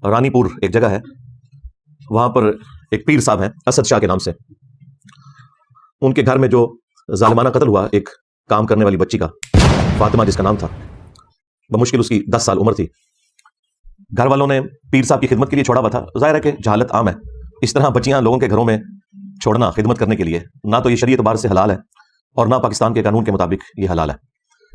رانی پور ایک جگہ ہے، وہاں پر ایک پیر صاحب ہیں اسد شاہ کے نام سے. ان کے گھر میں جو ظالمانہ قتل ہوا ایک کام کرنے والی بچی کا، فاطمہ جس کا نام تھا، بمشکل اس کی 10 سال عمر تھی. گھر والوں نے پیر صاحب کی خدمت کے لیے چھوڑا ہوا تھا. ظاہر ہے کہ جہالت عام ہے، اس طرح بچیاں لوگوں کے گھروں میں چھوڑنا خدمت کرنے کے لیے نہ تو یہ شریعت اعتبار سے حلال ہے اور نہ پاکستان کے قانون کے مطابق یہ حلال ہے.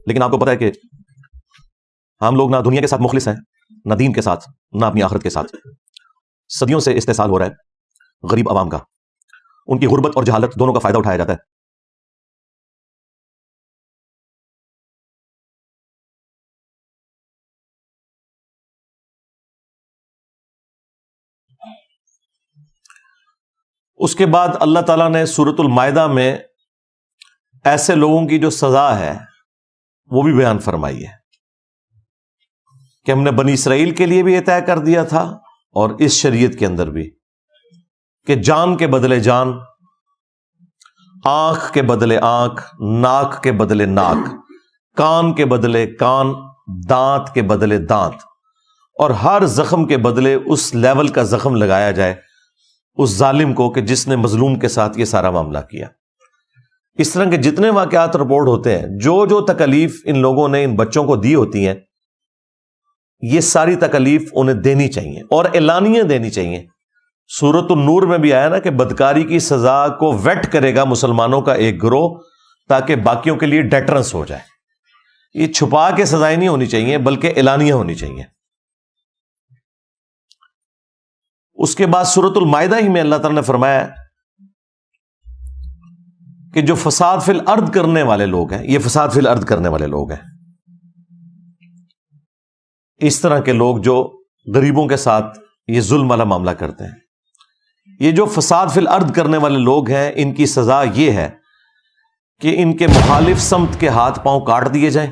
لیکن آپ کو پتہ ہے کہ ہم لوگ نہ دنیا کے ساتھ مخلص ہیں، نہ دین کے ساتھ، نہ اپنی آخرت کے ساتھ. صدیوں سے استحصال ہو رہا ہے غریب عوام کا، ان کی غربت اور جہالت دونوں کا فائدہ اٹھایا جاتا ہے. اس کے بعد اللہ تعالیٰ نے سورۃ المائدہ میں ایسے لوگوں کی جو سزا ہے وہ بھی بیان فرمائی ہے کہ ہم نے بنی اسرائیل کے لیے بھی یہ طے کر دیا تھا اور اس شریعت کے اندر بھی کہ جان کے بدلے جان، آنکھ کے بدلے آنکھ، ناک کے بدلے ناک، کان کے بدلے کان، دانت کے بدلے دانت، اور ہر زخم کے بدلے اس لیول کا زخم لگایا جائے اس ظالم کو کہ جس نے مظلوم کے ساتھ یہ سارا معاملہ کیا. اس طرح کے جتنے واقعات رپورٹ ہوتے ہیں، جو تکلیف ان لوگوں نے ان بچوں کو دی ہوتی ہیں، یہ ساری تکلیف انہیں دینی چاہیے اور اعلانیہ دینی چاہیے. سورۃ النور میں بھی آیا نا کہ بدکاری کی سزا کو ویٹ کرے گا مسلمانوں کا ایک گروہ تاکہ باقیوں کے لیے ڈیٹرنس ہو جائے. یہ چھپا کے سزائیں نہیں ہونی چاہیے بلکہ اعلانیہ ہونی چاہیے. اس کے بعد سورۃ المائدہ ہی میں اللہ تعالیٰ نے فرمایا کہ جو فساد فی الارض کرنے والے لوگ ہیں، یہ فساد فی الارض کرنے والے لوگ ہیں. اس طرح کے لوگ جو غریبوں کے ساتھ یہ ظلم والا معاملہ کرتے ہیں، یہ جو فساد فی الارض کرنے والے لوگ ہیں، ان کی سزا یہ ہے کہ ان کے مخالف سمت کے ہاتھ پاؤں کاٹ دیے جائیں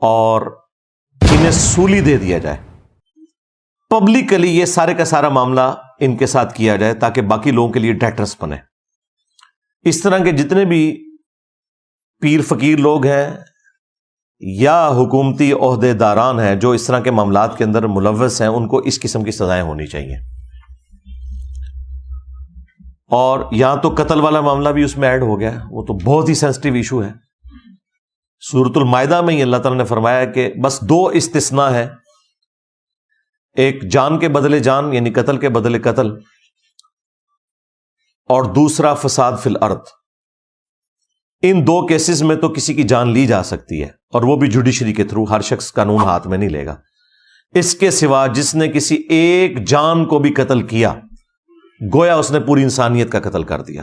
اور انہیں سولی دے دیا جائے. پبلکلی یہ سارے کا سارا معاملہ ان کے ساتھ کیا جائے تاکہ باقی لوگوں کے لیے ڈیٹرس بنے. اس طرح کے جتنے بھی پیر فقیر لوگ ہیں یا حکومتی عہدے داران ہیں جو اس طرح کے معاملات کے اندر ملوث ہیں، ان کو اس قسم کی سزائیں ہونی چاہیے. اور یہاں تو قتل والا معاملہ بھی اس میں ایڈ ہو گیا، وہ تو بہت ہی سینسٹیو ایشو ہے. سورۃ المائدہ میں ہی اللہ تعالیٰ نے فرمایا کہ بس 2 استثناء ہے، ایک جان کے بدلے جان یعنی قتل کے بدلے قتل، اور دوسرا فساد فی الارض. ان 2 کیسز میں تو کسی کی جان لی جا سکتی ہے اور وہ بھی جوڈیشری کے تھرو، ہر شخص قانون ہاتھ میں نہیں لے گا. اس کے سوا جس نے کسی ایک جان کو بھی قتل کیا گویا اس نے پوری انسانیت کا قتل کر دیا.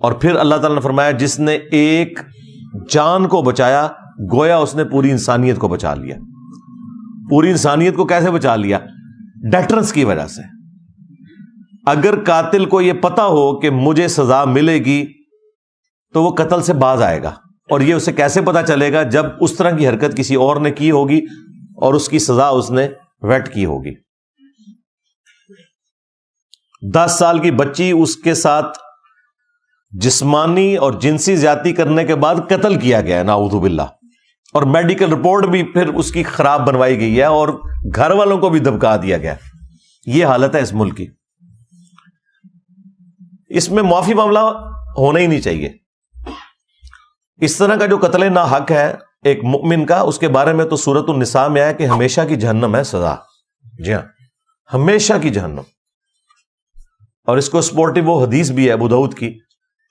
اور پھر اللہ تعالیٰ نے فرمایا جس نے ایک جان کو بچایا گویا اس نے پوری انسانیت کو بچا لیا. پوری انسانیت کو کیسے بچا لیا؟ ڈیٹرنس کی وجہ سے. اگر قاتل کو یہ پتا ہو کہ مجھے سزا ملے گی تو وہ قتل سے باز آئے گا. اور یہ اسے کیسے پتا چلے گا؟ جب اس طرح کی حرکت کسی اور نے کی ہوگی اور اس کی سزا اس نے ویٹ کی ہوگی. 10 سال کی بچی، اس کے ساتھ جسمانی اور جنسی زیادتی کرنے کے بعد قتل کیا گیا ہے، نعوذ باللہ، اور میڈیکل رپورٹ بھی پھر اس کی خراب بنوائی گئی ہے اور گھر والوں کو بھی دبکا دیا گیا. یہ حالت ہے اس ملک کی. اس میں معافی معاملہ ہونا ہی نہیں چاہیے. اس طرح کا جو قتل ناحق ہے ایک مؤمن کا، اس کے بارے میں تو سورۃ النساء میں آیا کہ ہمیشہ کی جہنم ہے سزا. جی ہاں، ہمیشہ کی جہنم. اور اس کو سپورٹو وہ حدیث بھی ہے ابو داؤد کی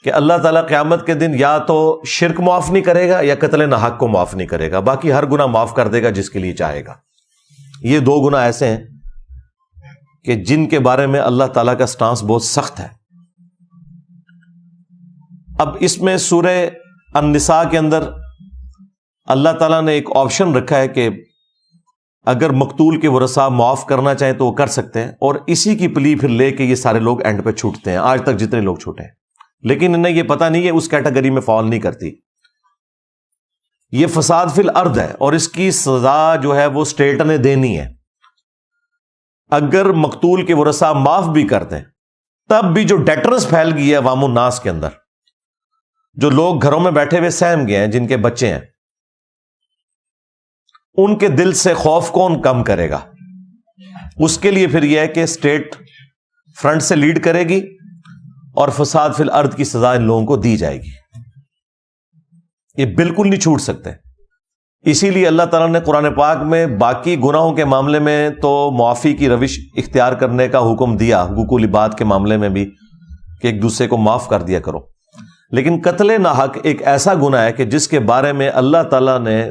کہ اللہ تعالیٰ قیامت کے دن یا تو شرک معاف نہیں کرے گا یا قتل ناحق کو معاف نہیں کرے گا، باقی ہر گناہ معاف کر دے گا جس کے لیے چاہے گا. یہ 2 گناہ ایسے ہیں کہ جن کے بارے میں اللہ تعالیٰ کا سٹانس بہت سخت ہے. اب اس میں سورہ النساء کے اندر اللہ تعالیٰ نے ایک آپشن رکھا ہے کہ اگر مقتول کے ورثاء معاف کرنا چاہیں تو وہ کر سکتے ہیں، اور اسی کی پلی پھر لے کے یہ سارے لوگ اینڈ پہ چھوٹتے ہیں. آج تک جتنے لوگ چھوٹے ہیں، لیکن انہیں یہ پتہ نہیں ہے اس کیٹیگری میں فال نہیں کرتی. یہ فساد فی الارض ہے اور اس کی سزا جو ہے وہ اسٹیٹ نے دینی ہے. اگر مقتول کے ورثاء معاف بھی کرتے ہیں تب بھی جو ڈیٹرنس پھیل گئی ہے عوام الناس کے اندر، جو لوگ گھروں میں بیٹھے ہوئے سہم گئے ہیں، جن کے بچے ہیں، ان کے دل سے خوف کون کم کرے گا؟ اس کے لیے پھر یہ ہے کہ اسٹیٹ فرنٹ سے لیڈ کرے گی اور فساد فی الارض کی سزا ان لوگوں کو دی جائے گی. یہ بالکل نہیں چھوٹ سکتے. اسی لیے اللہ تعالیٰ نے قرآن پاک میں باقی گناہوں کے معاملے میں تو معافی کی روش اختیار کرنے کا حکم دیا، حقوق العباد کے معاملے میں بھی کہ ایک دوسرے کو معاف کر دیا کرو، لیکن قتل ناحق ایک ایسا گناہ ہے کہ جس کے بارے میں اللہ تعالیٰ نے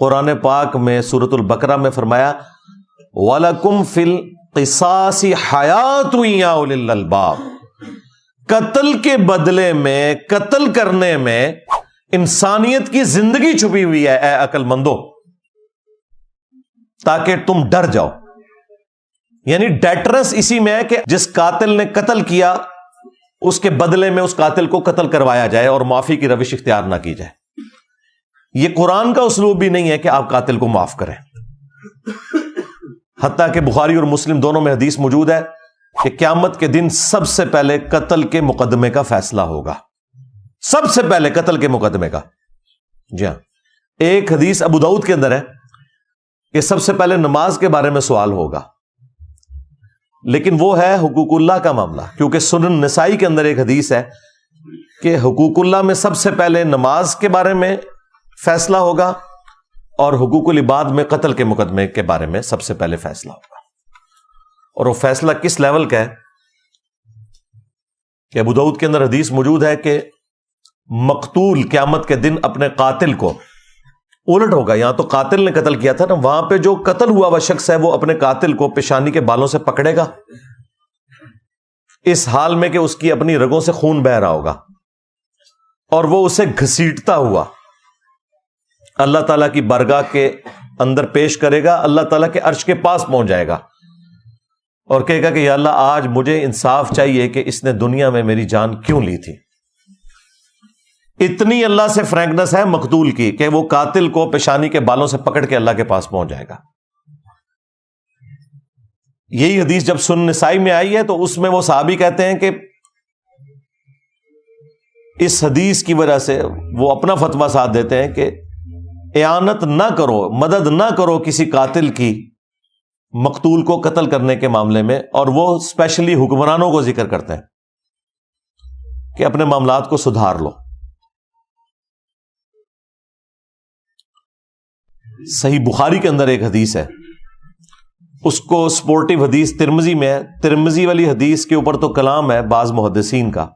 قرآن پاک میں سورۃ البقرہ میں فرمایا وَلَكُمْ فِي الْقِصَاصِ حَيَاةٌ يَا أُولِي الْأَلْبَابِ، قتل کے بدلے میں، قتل کرنے میں انسانیت کی زندگی چھپی ہوئی ہے اے عقل مندو، تاکہ تم ڈر جاؤ. یعنی ڈیٹرنس اسی میں ہے کہ جس قاتل نے قتل کیا اس کے بدلے میں اس قاتل کو قتل کروایا جائے اور معافی کی روش اختیار نہ کی جائے. یہ قرآن کا اسلوب بھی نہیں ہے کہ آپ قاتل کو معاف کریں. حتیٰ کہ بخاری اور مسلم دونوں میں حدیث موجود ہے کہ قیامت کے دن سب سے پہلے قتل کے مقدمے کا فیصلہ ہوگا، سب سے پہلے قتل کے مقدمے کا. جی ہاں، ایک حدیث ابو داؤد کے اندر ہے کہ سب سے پہلے نماز کے بارے میں سوال ہوگا، لیکن وہ ہے حقوق اللہ کا معاملہ، کیونکہ سنن نسائی کے اندر ایک حدیث ہے کہ حقوق اللہ میں سب سے پہلے نماز کے بارے میں فیصلہ ہوگا اور حقوق العباد میں قتل کے مقدمے کے بارے میں سب سے پہلے فیصلہ ہوگا. اور وہ فیصلہ کس لیول کا ہے کہ ابو داؤد کے اندر حدیث موجود ہے کہ مقتول قیامت کے دن اپنے قاتل کو الٹ ہوگا. یہاں تو قاتل نے قتل کیا تھا نا، وہاں پہ جو قتل ہوا وہ شخص ہے وہ اپنے قاتل کو پیشانی کے بالوں سے پکڑے گا، اس حال میں کہ اس کی اپنی رگوں سے خون بہ رہا ہوگا، اور وہ اسے گھسیٹتا ہوا اللہ تعالیٰ کی بارگاہ کے اندر پیش کرے گا. اللہ تعالیٰ کے عرش کے پاس پہنچ جائے گا اور کہے گا کہ یا اللہ آج مجھے انصاف چاہیے کہ اس نے دنیا میں میری جان کیوں لی تھی. اتنی اللہ سے فرینکنس ہے مقتول کی کہ وہ قاتل کو پیشانی کے بالوں سے پکڑ کے اللہ کے پاس پہنچ جائے گا. یہی حدیث جب سنن نسائی میں آئی ہے تو اس میں وہ صحابی کہتے ہیں کہ اس حدیث کی وجہ سے وہ اپنا فتویٰ ساتھ دیتے ہیں کہ اعانت نہ کرو، مدد نہ کرو کسی قاتل کی مقتول کو قتل کرنے کے معاملے میں. اور وہ اسپیشلی حکمرانوں کو ذکر کرتے ہیں کہ اپنے معاملات کو سدھار لو. صحیح بخاری کے اندر ایک حدیث ہے، اس کو سپورٹیو حدیث ترمذی میں ہے. ترمذی والی حدیث کے اوپر تو کلام ہے بعض محدثین کا،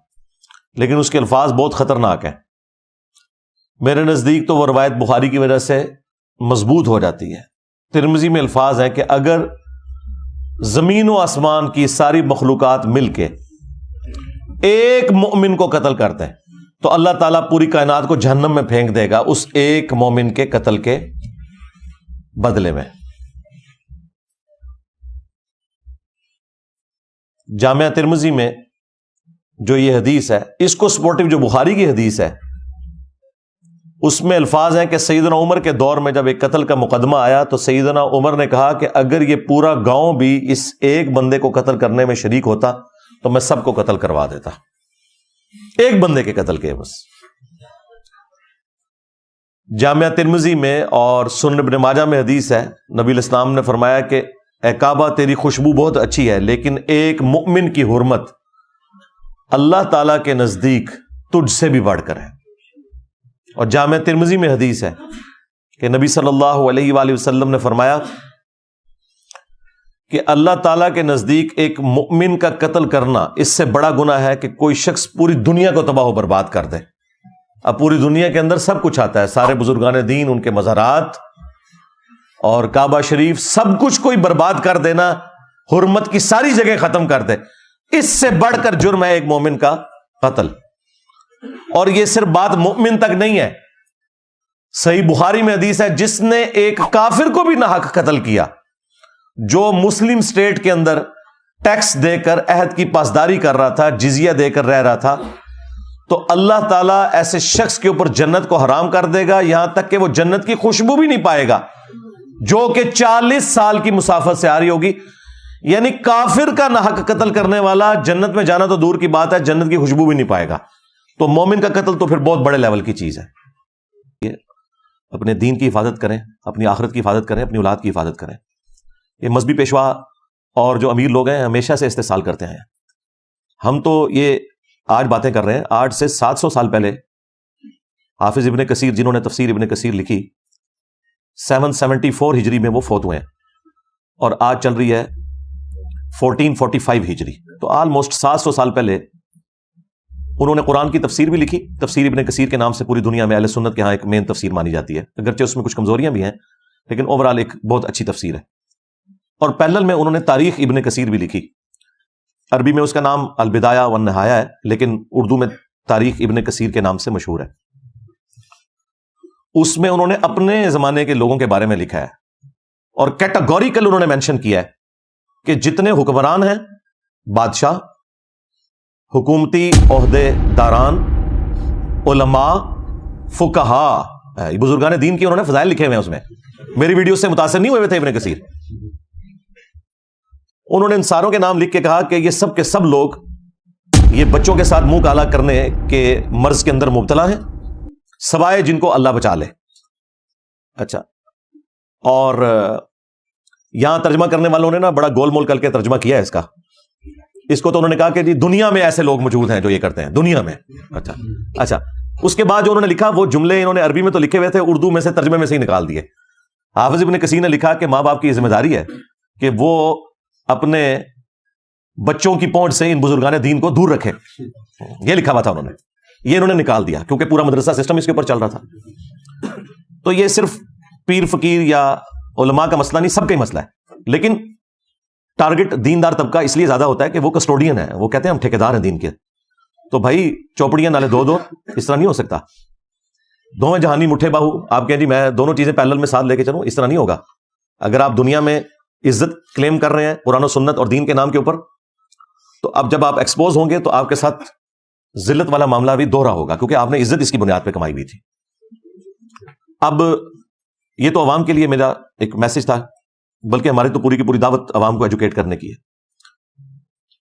لیکن اس کے الفاظ بہت خطرناک ہیں. میرے نزدیک تو وہ روایت بخاری کی وجہ سے مضبوط ہو جاتی ہے. ترمذی میں الفاظ ہیں کہ اگر زمین و آسمان کی ساری مخلوقات مل کے ایک مومن کو قتل کرتے ہیں تو اللہ تعالیٰ پوری کائنات کو جہنم میں پھینک دے گا اس ایک مومن کے قتل کے بدلے میں. جامعہ ترمذی میں جو یہ حدیث ہے، اس کو سپورٹیو جو بخاری کی حدیث ہے، اس میں الفاظ ہیں کہ سیدنا عمر کے دور میں جب ایک قتل کا مقدمہ آیا تو سیدنا عمر نے کہا کہ اگر یہ پورا گاؤں بھی اس ایک بندے کو قتل کرنے میں شریک ہوتا تو میں سب کو قتل کروا دیتا، ایک بندے کے قتل کے بس. جامعہ ترمذی میں اور سنن ابن ماجہ میں حدیث ہے، نبی علیہ السلام نے فرمایا کہ اے کعبہ تیری خوشبو بہت اچھی ہے، لیکن ایک مؤمن کی حرمت اللہ تعالی کے نزدیک تجھ سے بھی بڑھ کر ہے. اور جامعہ ترمذی میں حدیث ہے کہ نبی صلی اللہ علیہ وآلہ وسلم نے فرمایا کہ اللہ تعالیٰ کے نزدیک ایک مؤمن کا قتل کرنا اس سے بڑا گناہ ہے کہ کوئی شخص پوری دنیا کو تباہ و برباد کر دے. اب پوری دنیا کے اندر سب کچھ آتا ہے، سارے بزرگان دین، ان کے مزارات اور کعبہ شریف، سب کچھ کوئی برباد کر دینا، حرمت کی ساری جگہ ختم کر دے، اس سے بڑھ کر جرم ہے ایک مومن کا قتل. اور یہ صرف بات مومن تک نہیں ہے، صحیح بخاری میں حدیث ہے جس نے ایک کافر کو بھی ناحق قتل کیا، جو مسلم سٹیٹ کے اندر ٹیکس دے کر عہد کی پاسداری کر رہا تھا، جزیہ دے کر رہ رہا تھا، تو اللہ تعالیٰ ایسے شخص کے اوپر جنت کو حرام کر دے گا، یہاں تک کہ وہ جنت کی خوشبو بھی نہیں پائے گا جو کہ 40 سال کی مسافت سے آ رہی ہوگی. یعنی کافر کا ناحق قتل کرنے والا جنت میں جانا تو دور کی بات ہے، جنت کی خوشبو بھی نہیں پائے گا. تو مومن کا قتل تو پھر بہت بڑے لیول کی چیز ہے. اپنے دین کی حفاظت کریں، اپنی آخرت کی حفاظت کریں، اپنی اولاد کی حفاظت کریں. یہ مذہبی پیشوا اور جو امیر لوگ ہیں ہمیشہ سے استحصال کرتے ہیں. ہم تو یہ آج باتیں کر رہے ہیں، آج سے 700 سال پہلے حافظ ابن کثیر جنہوں نے تفسیر ابن کثیر لکھی 774 ہجری میں وہ فوت ہوئے ہیں، اور آج چل رہی ہے 1445 ہجری. تو آلموسٹ 700 سال پہلے انہوں نے قرآن کی تفسیر بھی لکھی. تفسیر ابن کثیر کے نام سے پوری دنیا میں اہل سنت کے ہاں ایک مین تفسیر مانی جاتی ہے، اگرچہ اس میں کچھ کمزوریاں بھی ہیں لیکن اوورال ایک بہت اچھی تفسیر ہے. اور پیرلل میں انہوں نے تاریخ ابن کثیر بھی لکھی. عربی میں اس کا نام البدایہ والنہایہ ہے، لیکن اردو میں تاریخ ابن کثیر کے نام سے مشہور ہے. اس میں انہوں نے اپنے زمانے کے لوگوں کے بارے میں لکھا ہے، اور کیٹاگوریکل انہوں نے مینشن کیا ہے کہ جتنے حکمران ہیں، بادشاہ، حکومتی عہدے داران، علماء، فقہا، بزرگان دین کی انہوں نے فضائل لکھے ہوئے ہیں. اس میں میری ویڈیو سے متاثر نہیں ہوئے تھے ابن کثیر. انہوں نے ان ساروں کے نام لکھ کے کہا کہ یہ سب کے سب لوگ یہ بچوں کے ساتھ منہ کالا کرنے کے مرض کے اندر مبتلا ہیں، سوائے جن کو اللہ بچا لے. اچھا، اور یہاں ترجمہ کرنے والوں نے نا بڑا گول مول کر کے ترجمہ کیا ہے اس کو تو انہوں نے کہا کہ جی دنیا میں ایسے لوگ موجود ہیں جو یہ کرتے ہیں، دنیا میں. اچھا اس کے بعد جو انہوں نے لکھا وہ جملے انہوں نے عربی میں تو لکھے ہوئے تھے، اردو میں سے ترجمے میں سے ہی نکال دیے. حافظ ابن کثیر نے لکھا کہ ماں باپ کی یہ ذمہ داری ہے کہ وہ اپنے بچوں کی پہنچ سے ان بزرگان دین کو دور رکھیں. یہ لکھا ہوا تھا انہوں نے، یہ انہوں نے نکال دیا کیونکہ پورا مدرسہ سسٹم اس کے اوپر چل رہا تھا. تو یہ صرف پیر فقیر یا علماء کا مسئلہ نہیں، سب کا ہی مسئلہ ہے. لیکن ٹارگٹ دیندار طبقہ اس لیے زیادہ ہوتا ہے کہ وہ کسٹوڈین ہے، وہ کہتے ہیں ہم ٹھیکیدار ہیں دین کے. تو بھائی چوپڑیاں نالے دو اس طرح نہیں ہو سکتا. دونوں جہانی مٹھے باہو، آپ کہیں جی میں دونوں چیزیں پیرلل میں ساتھ لے کے چلوں، اس طرح نہیں ہوگا. اگر آپ دنیا میں عزت کلیم کر رہے ہیں قرآن و سنت اور دین کے نام کے اوپر، تو اب جب آپ ایکسپوز ہوں گے تو آپ کے ساتھ ذلت والا معاملہ بھی دوہرا ہوگا، کیونکہ آپ نے عزت اس کی بنیاد پہ کمائی ہوئی تھی. اب یہ تو عوام کے لیے میرا ایک میسج تھا، بلکہ ہماری تو پوری کی پوری دعوت عوام کو ایجوکیٹ کرنے کی ہے.